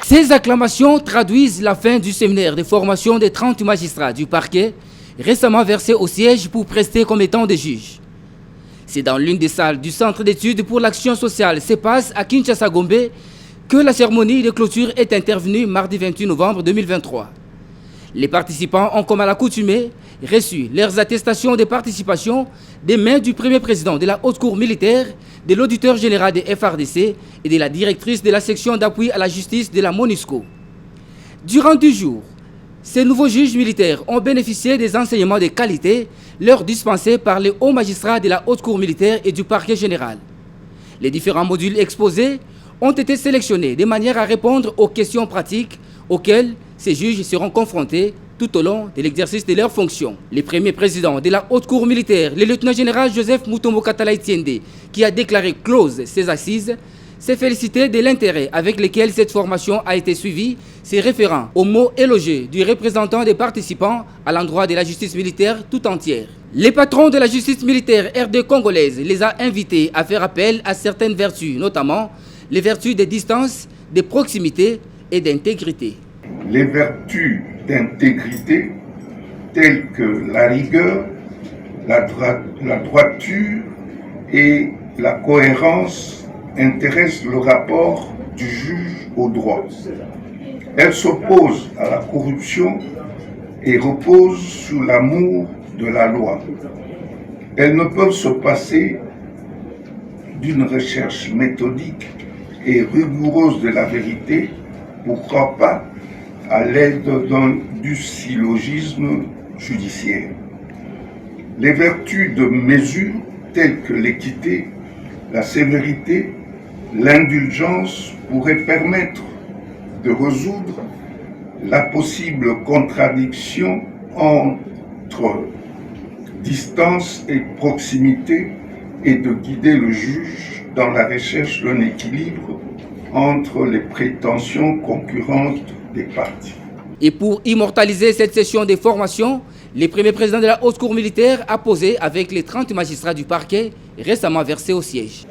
Ces acclamations traduisent la fin du séminaire de formation des 30 magistrats du parquet récemment versés au siège pour prester comme étant des juges. C'est dans l'une des salles du Centre d'études pour l'action sociale CEPAS à Kinshasa-Gombe que la cérémonie de clôture est intervenue mardi 28 novembre 2023. Les participants ont, comme à l'accoutumée, reçu leurs attestations de participation des mains du premier président de la Haute Cour militaire, de l'auditeur général des FARDC et de la directrice de la section d'appui à la justice de la MONUSCO. Durant 10 jours, ces nouveaux juges militaires ont bénéficié des enseignements de qualité leur dispensés par les hauts magistrats de la Haute Cour militaire et du parquet général. Les différents modules exposés ont été sélectionnés de manière à répondre aux questions pratiques auxquelles ces juges seront confrontés tout au long de l'exercice de leurs fonctions. Le premier président de la Haute Cour militaire, le lieutenant-général Joseph Mutombo Katala Etiende, qui a déclaré close ces assises, s'est félicité de l'intérêt avec lequel cette formation a été suivie, se référant aux mots élogieux du représentant des participants à l'endroit de la justice militaire tout entière. Les patrons de la justice militaire RD congolaise les a invités à faire appel à certaines vertus, notamment les vertus de distance, de proximité et d'intégrité. Les vertus d'intégrité telles que la rigueur, la droiture et la cohérence intéressent le rapport du juge au droit. Elles s'opposent à la corruption et reposent sur l'amour de la loi. Elles ne peuvent se passer d'une recherche méthodique et rigoureuse de la vérité, pourquoi pas à l'aide du syllogisme judiciaire. Les vertus de mesure telles que l'équité, la sévérité, l'indulgence pourraient permettre de résoudre la possible contradiction entre distance et proximité et de guider le juge dans la recherche d'un équilibre entre les prétentions concurrentes des parties. Et pour immortaliser cette session de formation, le premier président de la Haute Cour militaire a posé avec les 30 magistrats du parquet récemment versés au siège.